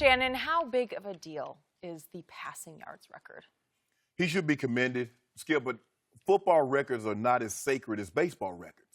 Shannon, how big of a deal is the passing yards record? He should be commended, Skip, but football records are not as sacred as baseball records.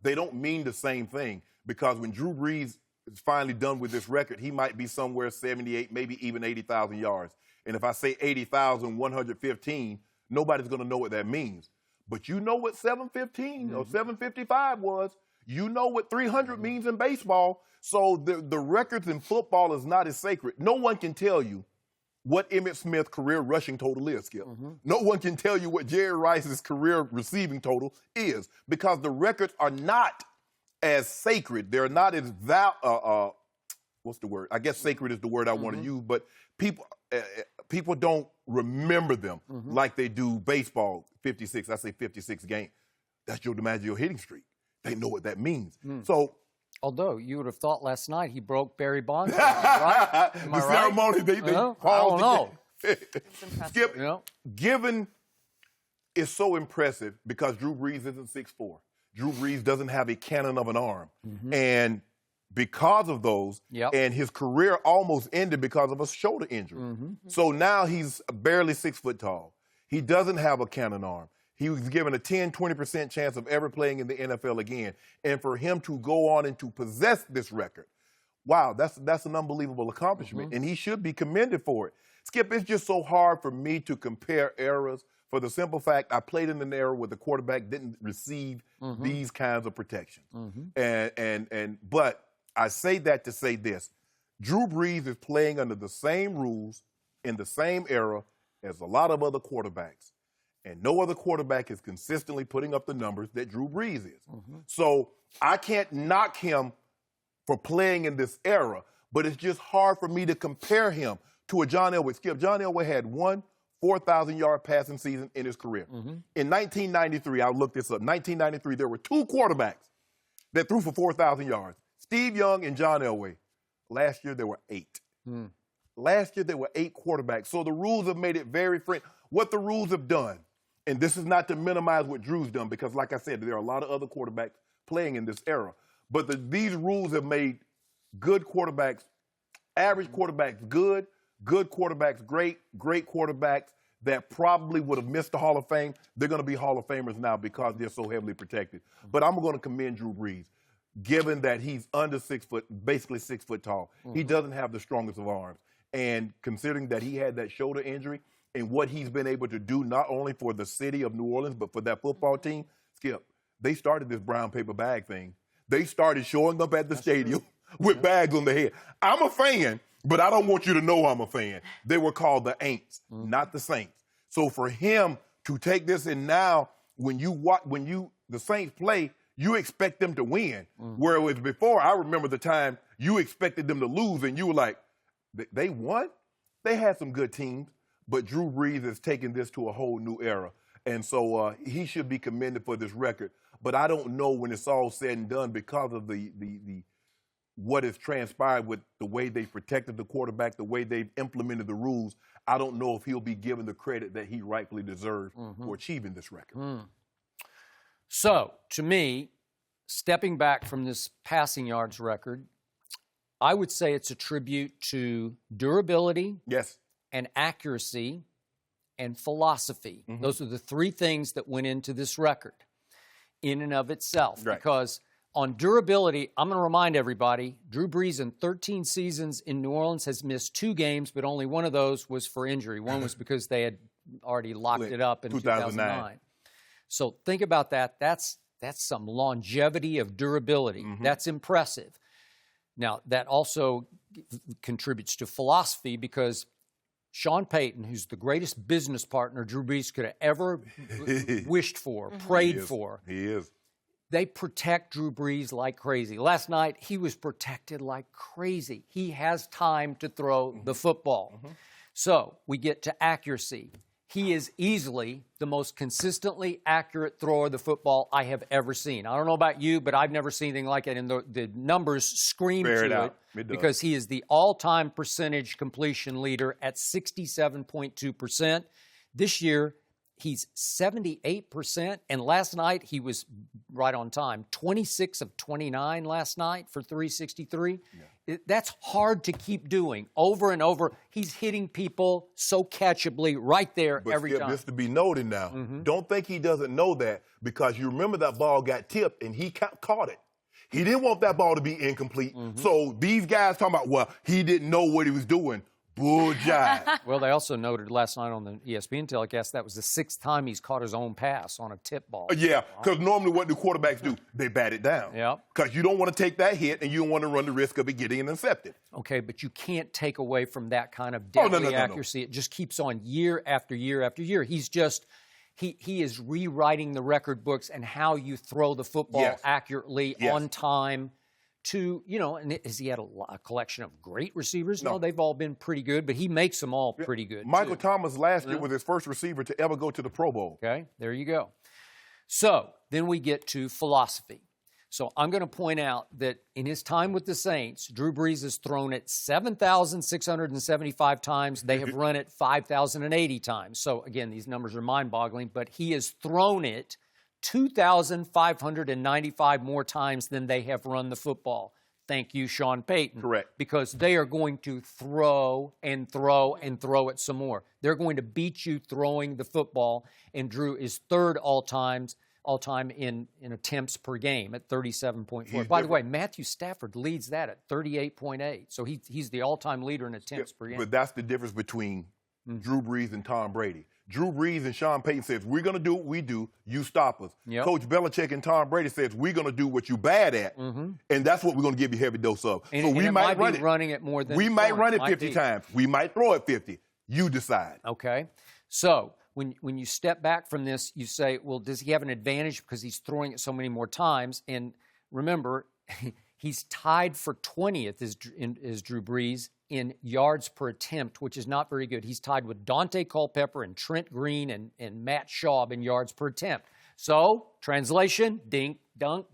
They don't mean the same thing, because when Drew Brees is finally done with this record, he might be somewhere 78, maybe even 80,000 yards. And if I say 80,115, nobody's going to know what that means. But you know what 715 or 755 was. You know what 300 means in baseball. So the records in football is not as sacred. No one can tell you what Emmitt Smith's career rushing total is, Skip. No one can tell you what Jerry Rice's career receiving total is, because the records are not as sacred. They're not as what's the word? I guess sacred is the word I want to use, but people don't remember them like they do baseball. 56, I say 56 games. That's Joe DiMaggio hitting streak. They know what that means. So, although you would have thought last night he broke Barry Bonds, right? Am I the right? ceremony, they paused I don't know. Skip, given is so impressive because Drew Brees isn't 6'4". Drew Brees doesn't have a cannon of an arm. And because of those, and his career almost ended because of a shoulder injury. So now he's barely 6 foot tall. He doesn't have a cannon arm. He was given a 10, 20% chance of ever playing in the NFL again. And for him to go on and to possess this record, wow, that's an unbelievable accomplishment. And he should be commended for it. Skip, it's just so hard for me to compare eras for the simple fact I played in an era where the quarterback didn't receive these kinds of protections. But I say that to say this. Drew Brees is playing under the same rules in the same era as a lot of other quarterbacks. And no other quarterback is consistently putting up the numbers that Drew Brees is. So I can't knock him for playing in this era, but it's just hard for me to compare him to a John Elway. Skip, John Elway had one 4,000-yard passing season in his career. In 1993, I looked this up, 1993, there were two quarterbacks that threw for 4,000 yards, Steve Young and John Elway. Last year, there were 8. Last year, there were 8 quarterbacks. So the rules have made it very friendly. What the rules have done, and this is not to minimize what Drew's done, because like I said, there are a lot of other quarterbacks playing in this era. But these rules have made good quarterbacks, average quarterbacks good, good quarterbacks great, great quarterbacks that probably would have missed the Hall of Fame. They're going to be Hall of Famers now because they're so heavily protected. But I'm going to commend Drew Brees, given that he's under 6 foot, basically 6 foot tall. He doesn't have the strongest of arms. And considering that he had that shoulder injury, and what he's been able to do not only for the city of New Orleans, but for that football team, Skip, they started this brown paper bag thing. They started showing up at the stadium with bags on their head. I'm a fan, but I don't want you to know I'm a fan. They were called the Aints, not the Saints. So for him to take this, and now when the Saints play, you expect them to win. Whereas before, I remember the time you expected them to lose, and you were like, they won? They had some good teams. But Drew Brees has taken this to a whole new era. And so he should be commended for this record. But I don't know when it's all said and done, because of the what has transpired with the way they protected the quarterback, the way they've implemented the rules. I don't know if he'll be given the credit that he rightfully deserves for achieving this record. So, to me, stepping back from this passing yards record, I would say it's a tribute to durability. Yes. And accuracy and philosophy. Those are the 3 things that went into this record in and of itself. Because on durability, I'm going to remind everybody, Drew Brees in 13 seasons in New Orleans has missed 2 games, but only one of those was for injury. One was because they had already locked it up in 2009. So think about that. That's some longevity of durability. That's impressive. Now, that also contributes to philosophy, because Sean Payton, who's the greatest business partner Drew Brees could have ever wished for, prayed for. He is. They protect Drew Brees like crazy. Last night, he was protected like crazy. He has time to throw the football. So we get to accuracy. He is easily the most consistently accurate thrower of the football I have ever seen. I don't know about you, but I've never seen anything like it, and the numbers scream to it because he is the all-time percentage completion leader at 67.2%. This year, He's 78%, and last night he was right on time. 26 of 29 last night for 363. Yeah. That's hard to keep doing over and over. He's hitting people so catchably right there every time. Just to be noted now, don't think he doesn't know that, because you remember that ball got tipped and he caught it. He didn't want that ball to be incomplete. So these guys talking about, well, he didn't know what he was doing. Bull jive. Well, they also noted last night on the ESPN telecast that was the 6th time he's caught his own pass on a tip ball. Yeah, because normally what do quarterbacks do? They bat it down. Yeah. Because you don't want to take that hit and you don't want to run the risk of it getting intercepted. Okay, but you can't take away from that kind of deadly accuracy. It just keeps on year after year after year. He's just he is rewriting the record books and how you throw the football accurately on time. To, and has he had a collection of great receivers? No, they've all been pretty good, but he makes them all pretty good. Michael Thomas last year was his first receiver to ever go to the Pro Bowl. Okay, there you go. So then we get to philosophy. So I'm going to point out that in his time with the Saints, Drew Brees has thrown it 7,675 times. They have run it 5,080 times. So again, these numbers are mind-boggling, but he has thrown it 2,595 more times than they have run the football. Thank you, Sean Payton. Correct. Because they are going to throw and throw and throw it some more. They're going to beat you throwing the football, and Drew is third all-time in attempts per game at 37.4. By the way, Matthew Stafford leads that at 38.8. So he's the all-time leader in attempts per game. But that's the difference between Drew Brees and Tom Brady. Drew Brees and Sean Payton says, we're going to do what we do, you stop us. Yep. Coach Belichick and Tom Brady says, we're going to do what you bad at, and that's what we're going to give you a heavy dose of. And, so we might run it. Running it more than we might run it 50 times. We might throw it 50. You decide. Okay. So when you step back from this, you say, well, does he have an advantage because he's throwing it so many more times? And remember, he's tied for 20th as Drew Brees in yards per attempt, which is not very good. He's tied with Dante Culpepper and Trent Green and Matt Schaub in yards per attempt. So, translation, dink, dunk,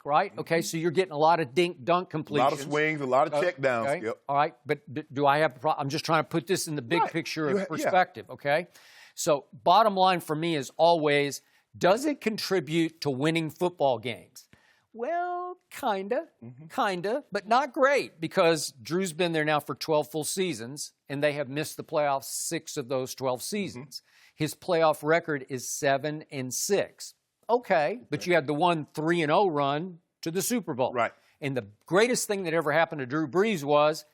right? Okay, so you're getting a lot of dink, dunk completions. A lot of swings, a lot of check downs. Okay. Yep. All right, but do I have a problem? I'm just trying to put this in the big picture of perspective, okay? So, bottom line for me is always, does it contribute to winning football games? Well, kinda, but not great, because Drew's been there now for 12 full seasons, and they have missed the playoffs 6 of those 12 seasons. His playoff record is 7-6. Okay, but you had the 3-0 run to the Super Bowl. Right. And the greatest thing that ever happened to Drew Brees was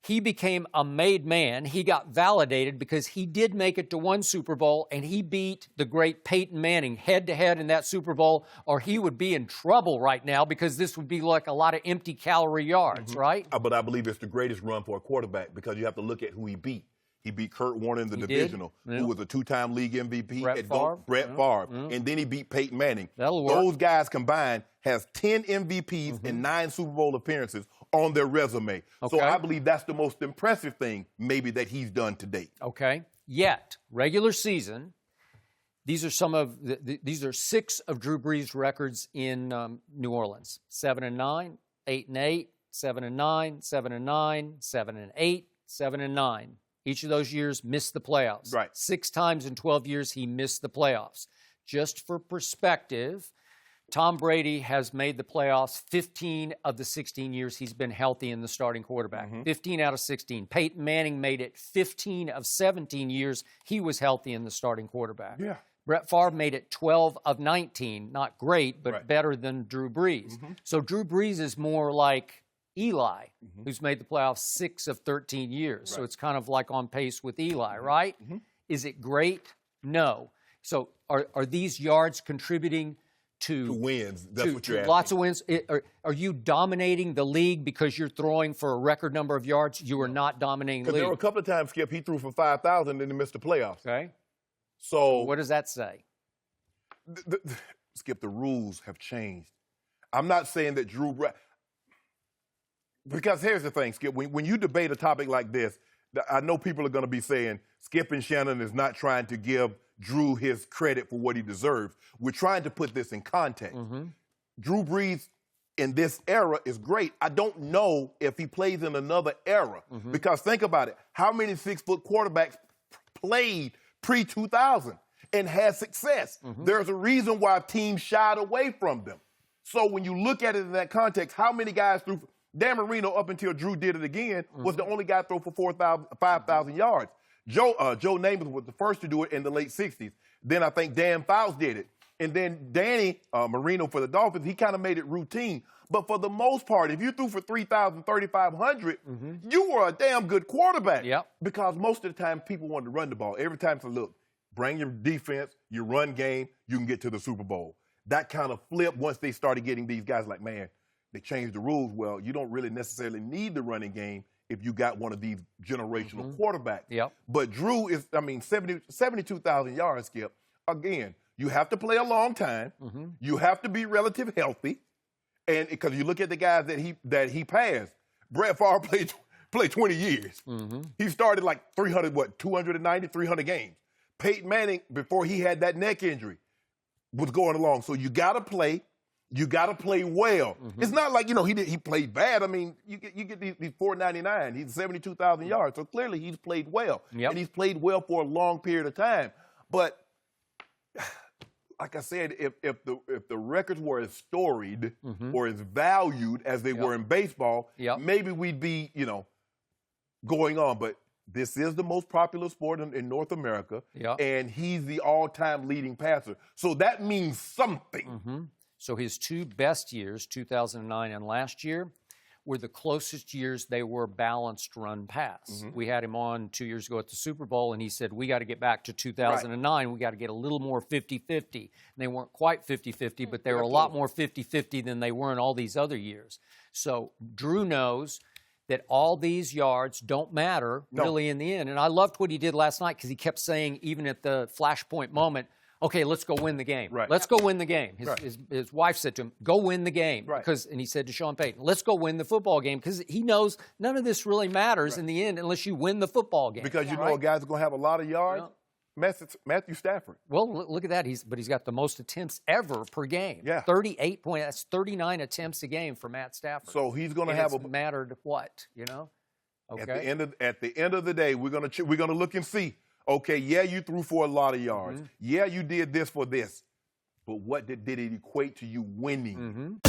he became a made man. He got validated because he did make it to 1 Super Bowl, and he beat the great Peyton Manning head-to-head in that Super Bowl, or he would be in trouble right now, because this would be like a lot of empty calorie yards, right? But I believe it's the greatest run for a quarterback, because you have to look at who he beat. He beat Kurt Warner in the divisional, who was a 2-time league MVP. Brett Favre. And then he beat Peyton Manning. That'll work. Those guys combined has 10 MVPs and 9 Super Bowl appearances on their resume. Okay. So I believe that's the most impressive thing maybe that he's done to date. Okay. Yet, regular season, these are 6 of Drew Brees' records in New Orleans. 7-9, 8-8, 7-9, 7-9, 7-8, 7-9. Each of those years missed the playoffs. Right. 6 times in 12 years he missed the playoffs. Just for perspective, Tom Brady has made the playoffs 15 of the 16 years he's been healthy in the starting quarterback. 15 out of 16. Peyton Manning made it 15 of 17 years he was healthy in the starting quarterback. Yeah. Brett Favre made it 12 of 19. Not great, but better than Drew Brees. So Drew Brees is more like Eli, who's made the playoffs 6 of 13 years. So it's kind of like on pace with Eli, right? Is it great? No. So are these yards contributing to wins? That's what you're asking. Lots of wins. Are you dominating the league because you're throwing for a record number of yards? You are not dominating the league. Because there were a couple of times, Skip, he threw for 5,000 and then he missed the playoffs. Okay. So what does that say? Skip, the rules have changed. I'm not saying that Drew Brees, because here's the thing, Skip, when you debate a topic like this, I know people are going to be saying Skip and Shannon is not trying to give Drew his credit for what he deserves. We're trying to put this in context. Drew Brees in this era is great. I don't know if he plays in another era, because think about it. How many 6-foot quarterbacks played pre-2000? and had success. There's a reason why teams shied away from them. So when you look at it in that context, how many guys threw? Dan Marino, up until Drew did it again, was the only guy to throw for 5,000 yards. Joe Namath was the first to do it in the late 60s. Then I think Dan Fouts did it. And then Danny Marino for the Dolphins, he kind of made it routine. But for the most part, if you threw for 3,000, 3,500, you were a damn good quarterback. Yep. Because most of the time, people wanted to run the ball. Every time, so look, bring your defense, your run game, you can get to the Super Bowl. That kind of flipped once they started getting these guys like, man, they changed the rules. Well, you don't really necessarily need the running game if you got one of these generational quarterbacks. Yep. But Drew is, 72,000 yards, Skip. Again, you have to play a long time. You have to be relative healthy. And because you look at the guys that he passed, Brett Favre played 20 years. He started like 290, 300 games. Peyton Manning, before he had that neck injury, was going along. So you got to play. You got to play well. It's not like, he played bad. I mean, you get these 499. He's 72,000 yards. So clearly he's played well. And he's played well for a long period of time. But like I said, if the records were as storied or as valued as they were in baseball, maybe we'd be, going on. But this is the most popular sport in North America, and he's the all-time leading passer. So that means something. So his two best years, 2009 and last year, were the closest years they were balanced run pass. We had him on 2 years ago at the Super Bowl, and he said, we got to get back to 2009. We got to get a little more 50-50. And they weren't quite 50-50, but they were a lot more 50-50 than they were in all these other years. So Drew knows that all these yards don't matter really in the end. And I loved what he did last night because he kept saying, even at the flashpoint moment, okay, let's go win the game. Let's go win the game. His wife said to him, go win the game. And he said to Sean Payton, let's go win the football game, because he knows none of this really matters in the end unless you win the football game. Because you know a guy's going to have a lot of yards. Matthew Stafford. Well, look at that. He's got the most attempts ever per game. 38 points. That's 39 attempts a game for Matt Stafford. So he's going to have a mattered what, Okay. At the end of the day, we're going to look and see. Okay, you threw for a lot of yards. You did this for this. But what did it equate to you winning?